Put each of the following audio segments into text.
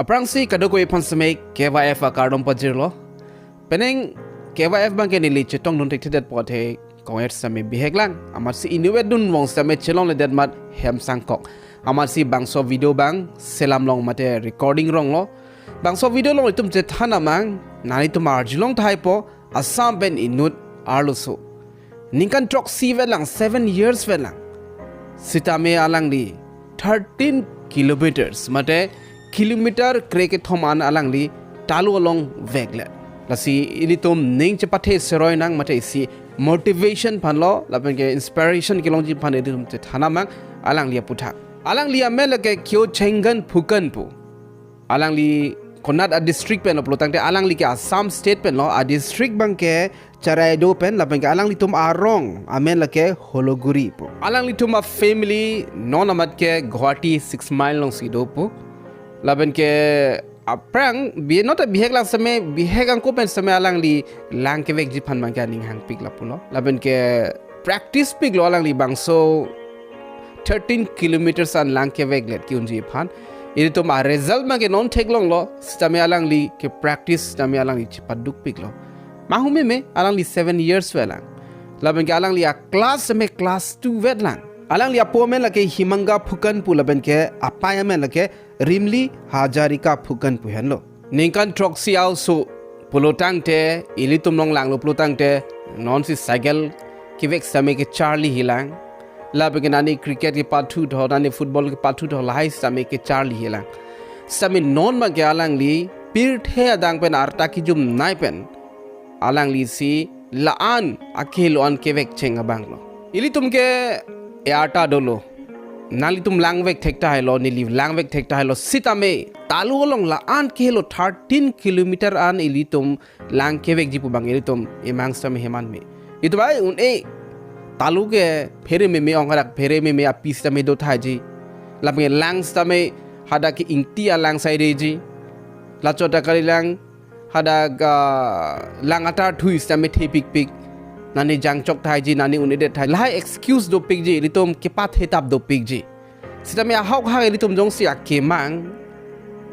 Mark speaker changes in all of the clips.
Speaker 1: Aprang si kadukoi pansame KYF akardom pajirlo. Peneng KYF bang kenili chetong nun tektidet pothe kongert same biheglang. Amar si inuwet dun wong same chelong le mat hem sangkok. Amar si bangso video bang selam long mate recording rong lo. Bangso video long itum jethana mang nani tumar jilong thai po Assam ben inut arlusu. Ningkan trok si velang 7 years velang. Sitame alang di 13 kilometers mate kilometer kreke thoman alang di Talo along Veklet. Lasi ilitum Ning chepathe Seroi nang mate isi motivation panlo lapen ke inspiration kilong ji pan editum te thanamang alang li Aphuthak. Alang li amel ke Kiuchenghan Phukon pu. Alang li konat a district pen lo tang te alang li ke Assam state pen lo a district bang ke Cherai do pen lapen ke alang li tum arong amen la ke hologuri pu. Alang li tum a family non amat ke Guwahati 6 mile long si do pu. Laban ke aprang bi not a bihek lang same bihek ang ko pen same alang li lang ke vek jipan man ka ning hang pig la pulo laban ke practice pig lo alang li bang so 13 kilometers an lang ke veklet ki unji phan iri to ma result ma ke non thek long lo same alang li ke practice same alang li chipaduk pig lo ma hume me alang li 7 years welang laban ke alang li a class same class 2 vet lang alang li apo men la ke himanga Phukon pu laban ke apaya men la ke rimli hajarika Phukon pu henlo Ningkan trok siaw so pulotang te ilitum long lang lo pulotang te non si cycle kivek same ke Charlie hilang laban ke nani cricket ke patu tho nani football ke patu tho lai same ke Charlie hilang same non ma ke alang li pir the adang pen arta ki jum nai pen alang li si laan akhelo an kevek chenga banglo ilitum ke Earta dolo nali tum langvek thekta hailo nili langvek thekta hailo sitame Talo long la an kilo 13 kilometer an ilitum lang kevek jipu bang ilitum emang sam heman me itu bai un e Talo ke phere me ongarak phere me apis tame do thaji lapnge lang stame hada ki ingti alang side ji la chota kali lang hada ga lang atar thui stame thepik pik nani jangchok thai ji nani unidet thai lai excuse do pig ji litom ke pat hetap do pig ji sitame a hawk ha litom jong si akemang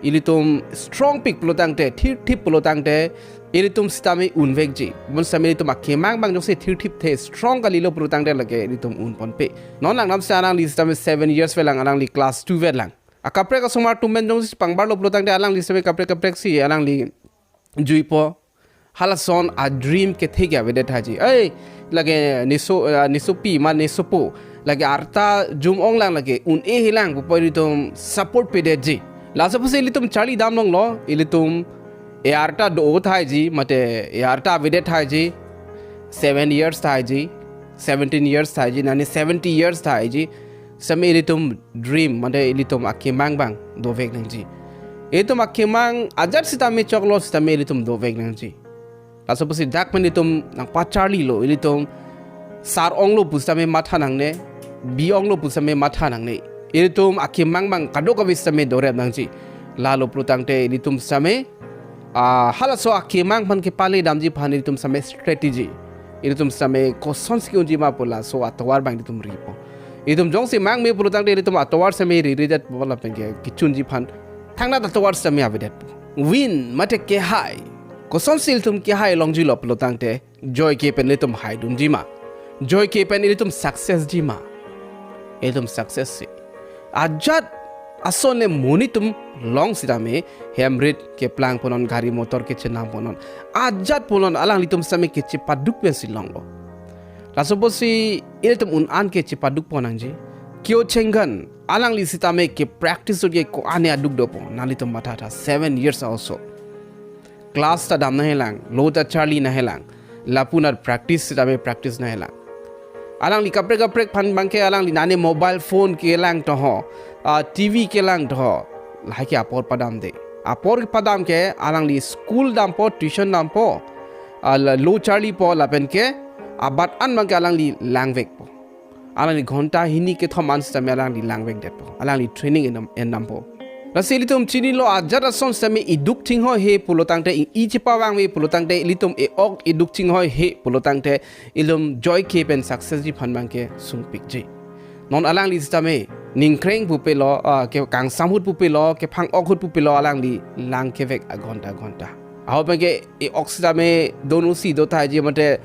Speaker 1: ilitom strong pig plotang te thir thip plotang te ilitom sitame unvek ji mun same litom akemang bang jong si thir thip the strong ka lilo plotang te lage litom un pon pe non lang nam sa nang li sitame 7 years velang anang li class 2 vet lang akapre ka sumar tumen jong si pangbar lo plotang te alang li same kapre si alang li juipo halason a dream ke thega vedet haji ei lage niso pi man niso po lage arta jum ong lang lage un e hilang pupori tum support pe de ji la suppose ilitum chali dam long lo ilitum e arta do thai ji mate e arta vedet haji 7 years thai ji 17 years thai ji nani 70 years thai ji same ilitum dream mate ilitum akimang bang do vek nang ji ilitum akimang ajat sitame choklo sitame ilitum do vek nang ji laso pusi dak men itum nang pa Charlie lo ilitum sar ong lo pusame matha nang ne bi ong lo pusame matha nang ne ilitum akimang mang kadok avisame dore nang ji lalo plutang te ilitum same halaso akimang pan ke pale damji phan ilitum same strategy ilitum same kosons ki unji ma pola so atwar bang ilitum ripo ilitum jong si mang me plutang te ilitum atwar same ridat bola penge kichunji phan thangna atwar same avidet win mate ke hai koson sil tum ki hai long ji lop lotang te joy ke pen litum hai dum ji ma joy ke pen litum success ji ma etum success se ajat ason le monitum long sitame hemrit ke plang ponon gari motor ke chenam ponon ajat ponon alang litum same ke chipaduk pe silong lo la soposi etum un an ke chipaduk ponang ji Kiuchenghan alang li sitame ke practice ke ko ane aduk do po nalitum matata 7 years also class ta dam na helang lo ta Charlie na helang lapunar practice ta practice na helang alang li kapre phan bangke alang li nane mobile phone ke lang to ho TV ke lang to ho lai ke apor padam de apor padam ke alang li school dam po tuition dam po lo Charlie po lapen ke abat an bangke alang li langvek po alang li ghonta hini ke thoman sta me alang li langvek det po alang li training en dam po Rasilitum chini lo ajara son sami iduk ting ho he pulotang te i chipawang we pulotang te ilitum e ok iduk ting ho he pulotang te ilum joy ke pen success ji phan bang ke sung pik ji non alang li stame Ningkan pupe lo ke kang samhut pupe lo ke phang okhut pupe lo alang li lang ke vek a ghonta aho bangke e oxidame donu si do thai ji mate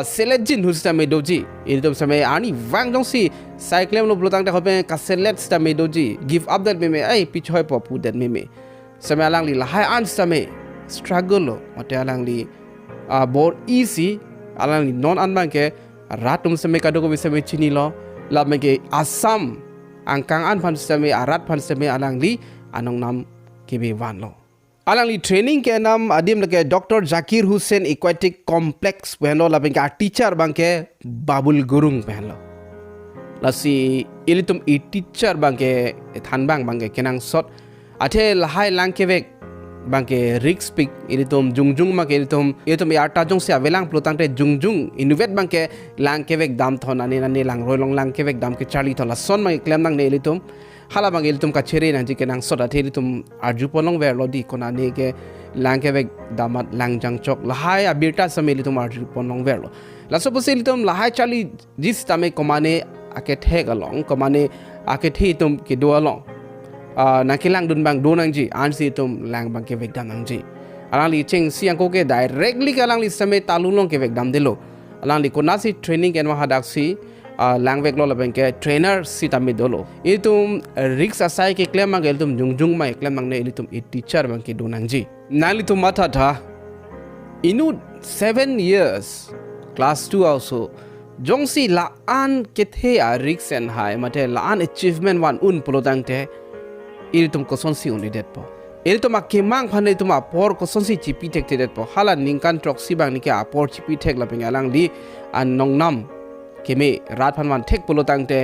Speaker 1: selejin hustame doji ilitum same ani wang dong si cyclem lo blotang ta hobe ka select stame doji give up that meme ai pichoi po pu that meme same alang li lahai an stame struggle lo mate alang li bor easy alang li non an bangke ratum same kadogo bisame chini lo la meke Assam angkang an phan same arat phan same alang li anong nam kebe wan lo alang li training ke nam adim lage Dr. Zakir Hussain Aquatic Complex behlo la bangke teacher bangke Babul Gurung behlo lasi ilitum I teacher bangke thanbang bangke kenang sot athe lahai lang kevek bangke risk pick ilitum jungjung ma ke ilitum yarta jong se avelang plotang te jungjung innovate bangke lang kevek dam thon ani lang roilong lang kevek dam ke charli thola son ma claim nang ne ilitum hala bang ilitum ka chere nang ji kenang sot athe ilitum arju ponong ver lodi kona ne ke lang kevek damat lang jang chok lahai abirta sam ilitum arju ponong ver lo la suppose ilitum lahai charli jis tame komane ake thek along komane ake thi tum ke do along nakilang dun bang donang ji ansi tum lang bang ke vekdam nang ji alang li cheng siang ko ke directly alang li same talulong ke vekdam dilo alang li konasi training en mahadak si lang vek lo bang ke trainer si tami dolo itum risk asai ke claim mang tum jungjung mai claim mang ne itum teacher bang ke donang ji nali tum matha tha inu 7 years class 2 also jongsi la an ke the a risk en high mate la an achievement one un polodang te ilitum kosonsi uni det po ilitum akemang phane tuma por kosonsi chipi tek te det po hala Ningkan trok si bang ni ke apor chipi tek la peng alang li an nongnam keme rat phanwan thek polotang te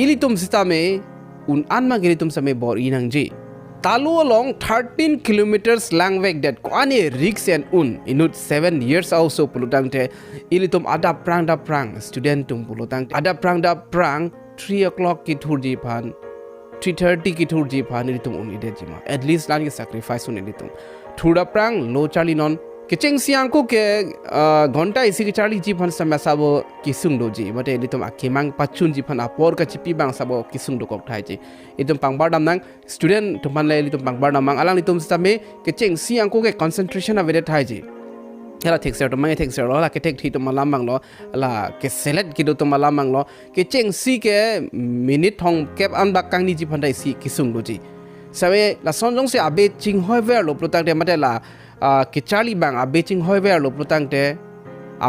Speaker 1: ilitum sistame un anma ilitum same bor inang ji Talo along 13 kilometers lang vek det ko ane risk and un inut 7 years also polotang te ilitum ada prang student tum polotang ada prang 3 o'clock ki thurji phan 3:30 ki thurji phani tum uni de jima at least lani sacrifice uni litum thura prang lo charli non kicheng siang ko ke ghonta isi ki charli ji phan samya sabo kisung do ji mate litum akimang pachun ji phan apor ka chipi bang sabo kisung do kok thai ji itum pangbar dam nang student tuman le litum pangbar dam mang alang litum same kicheng siang ko ke concentration avede thai ji hela thek ser to mai thek ser lo la ke thek thi to malam bang lo la ke select ki do to malam bang lo ke cheng si ke minute thong kep an bak kang ni ji phandai si kisung do ji sabe la son jong se abe ching hoi ver lo protang de mate la ke charli bang abe ching hoi ver lo protang de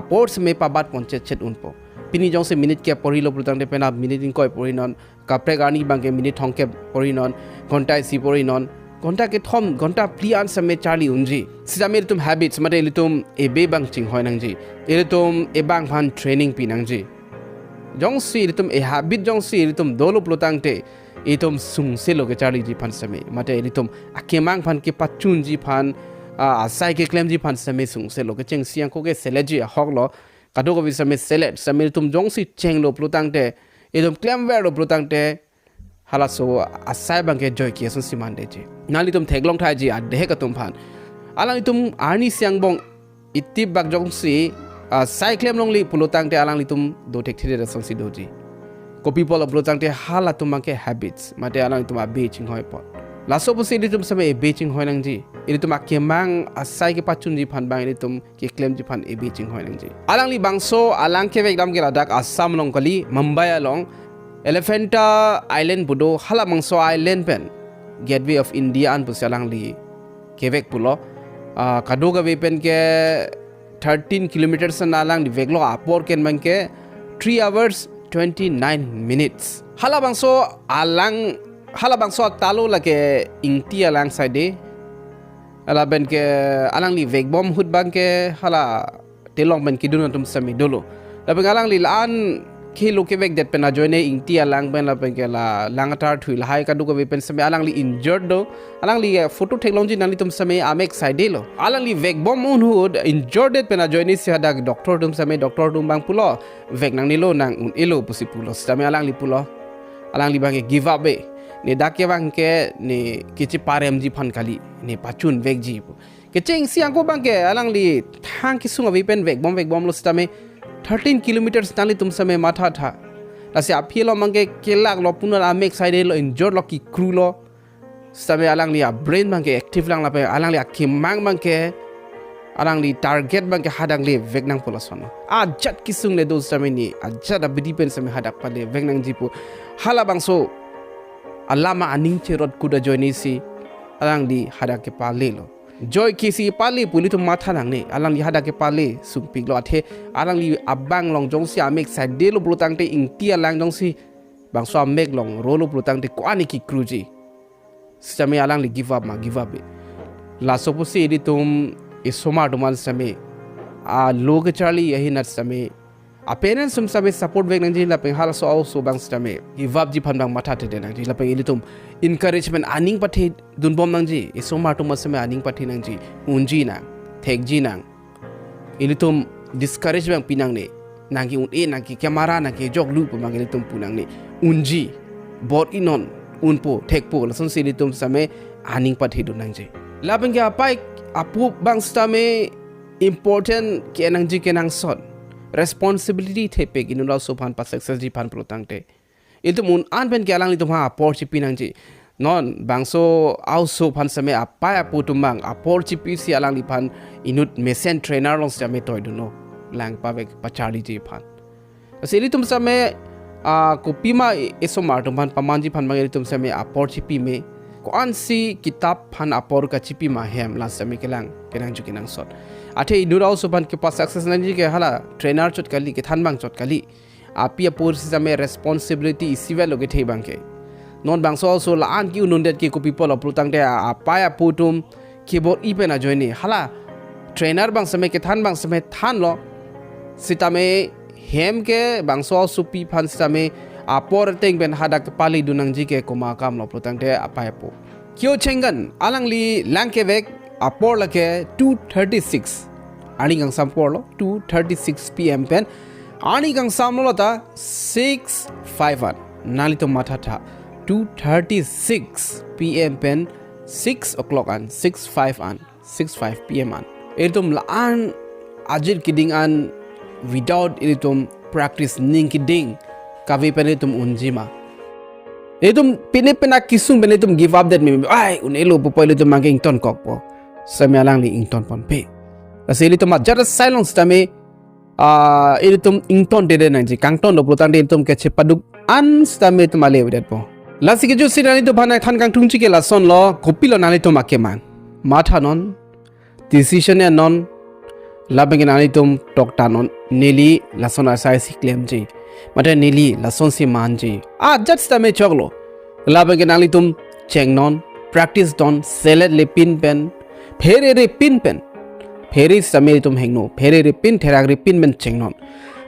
Speaker 1: aports me pa bat ponche chet un po pini jong se minute ke pori lo protang de pena minute in koi pori non kapre gani bang ke minute thong ke pori non ghonta si pori non ghonta ke thom ghonta pli an same charli unji sidame tum habits mate litum ebe bang ching hoi nang ji ilitum e bang phan training pi nang ji jong si litum e habit jong si litum dolo plotang te itum sung se lo ke charli ji phan same mate litum akemang phan ke pachun ji phan asai ke claim ji phan same sung se lo ke cheng siang ko ke seleji hok lo kado ko bi same select same litum jong si cheng lo plotang te itum claim ver lo plotang te hala so asai bang ke joy ki sun siman de ji nali tum theglong thai ji a de ka tum phan alang tum arni siang bong itip bak jong si sai claim long li pulotang te alang litum do tek thide song si do ji ko people of pulotang te hala tum bang ke habits mate alang tum a be ching hoi pot la so posi litum same e be ching hoi nang ji ilitum akemang asai ke pachun ji phan bang ilitum ke claim ji phan e be ching hoi nang ji alang li bangso alang ke vekdam ke ladak Assam long kali Mumbai along Elephanta Island budo hala mangso island pen gateway of India an pusalang li kevek pulo kadoga we pen ke 13 kilometers na lang di veglo apor ken man ke 3 hours 29 minutes hala bangso talo la ke ingti alang side ala ben ke alang li vegbom hut bang ke hala telong ben kidun tum sami dolo la ben alang li lan khilo ke vek det pena joine ingti alang ben la ben ke la langatar thuil hai ka du ko pen same alang li injured do alang li photo technology nali tum same amek side lo alang li vek bom un hud injured det pena joine si hada doctor tum same doctor tum bang pulo vek nang ni lo nang un elo pusi pulo same alang li pulo alang li bang give up be ne dakye bang ke ne kichi parem ji phan kali ne pachun vek ji ke cheng siang ko bang ke alang li thang ki sunga vi pen vek bom lo same 13 kilometers nali tum same matha tha lasi api lo mangke kelak lo punar amek side lo injure lo ki kru lo same alang li brain mangke active lang la pe alang li akimang mangke alang li target mangke hadang li vegnang polasono ajat kisung le do same ni ajat abdi pen same hadak pale vegnang jipu hala bangso alama aning cherot kuda joini si alang di hadak ke pale lo joy kisi pali puli tu matha nang ni alang li hada ke pali sumpik lo athe alang li abang long jong si amek side lo blutang te ingti alang jong si bang so amek long rolo blutang te kwani ki kruji same alang li give up la soposi di tum isoma duman same a log charlie yahi nat same a parents sum same support vek nang ji la pe hal so also bang same give up ji phan bang matha te de nang ji la pe ilitum encouragement aning pathe dunbom nang ji isoma to masame aning pathe nang ji unji na thekji nang ilitum discouragement pinang ne nang ki un e nang ki camera nang ki jog lu pamang ilitum punang ne unji bot inon unpo thekpo lason si ilitum same aning pathe du nang ji labeng ki apai apu bang stame important ki nang ji ke nang son responsibility thepe ki nula so phan pa success ji phan protang te itu mun an pen ke alang li tum ha por chi pinang ji non bangso also phan same apa apu tumang apor chi pi si alang li phan inut mesen trainer long same toy du no lang pa vek pachali ji phan asili tum same kopi ma eso mar tum phan pamanji phan mangeli tum same apor chi pi me ko an si kitab phan apor ka chi pi ma hem la same kelang kenang ju kenang sot athe inut also phan ke pa success nan ji ke hala trainer chot kali ke than bang chot kali api apor si same responsibility isivel loge thei bang ke non bang so la an ki unundet ki ko people uputang te apaya putum keyboard ipena joini hala trainer bang same ke than bang same than lo sitame hem ke bang so supi phan same apor teng ben hadak pali dunang ji ke koma kam lo putang te apaya po Kiuchenghan alang li lang ke vek apor la ke 2:36 ani gang sam por lo 2:36 pm pen ani gang sam lo ta 6:51 nali to matha tha 2:36 pm pen 6 o'clock an 6:5 pm an etum la an ajir kiding an without etum practice ning kiding kavi pen etum unjima etum pinipena kisung ben etum give up that me ai unelo po etum manging ton kok po samyalang li ington pon pe asili to ma jara silence tame etum ington de nang ji kangton lo protan de etum ke chepaduk an stame etum ale wedet po lasi ke jo sirani to bhanai than kang tungchi ke la son lo kopi lo nani to make man matha non decision ya non labeng nani tum tokta non neli lason asai si claim ji mata neli lason si man ji just tame choglo labeng nani tum cheng non practice don select le pin pen phere re pin pen phere same tum hengno phere re pin thera re pin men cheng non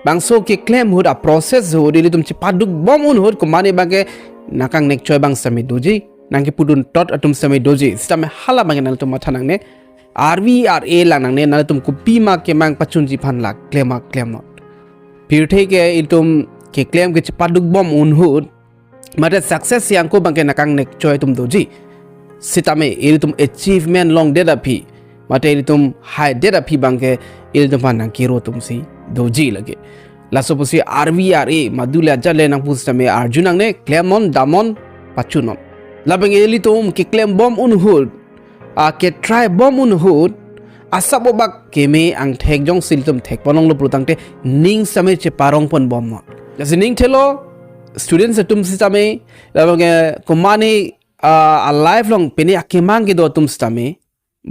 Speaker 1: bangso ke claim hud a process hud ili tum chipaduk bom un hud ko mane bage nakang nek choy bang sami doji nangki pudun tot atum sami doji stame hala bang nal tum mathanang ne RVRA lang nang ne nal tum kupi ma ke mang pachunji phan lak claim not pirthe ke itum ke claim ke chipaduk bom un hud mate success yang ko bang ke nakang nek choy tum doji sitame ilitum achievement long data phi mate ilitum high data phi bang ke ilitum phan nang kiro tum si doji lage laso posi RVRA madula jale nang pustame arjunang ne clemon damon pachunon labeng elitum ke claim bom un hud ke try bom un hud asabobak keme ang thek jong siltum thek ponong lo prutangte ning same cheparung pon bom no jase ning thelo students tum sistame labeng komani a lifelong pene akemang ke do tum stame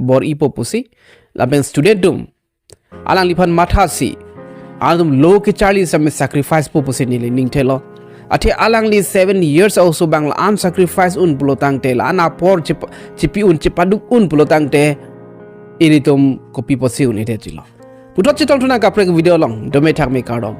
Speaker 1: bor ipo posi labeng studentum alang lipan mathasi alum low ke charlie some sacrifice po posin ni ning thelo athe alang li 7 years also bangla am sacrifice un bulotang te la na por chipi un chipaduk un bulotang te iritum kopi posi un ite chilo putot chitol tuna ka prek video long dome thak me kardom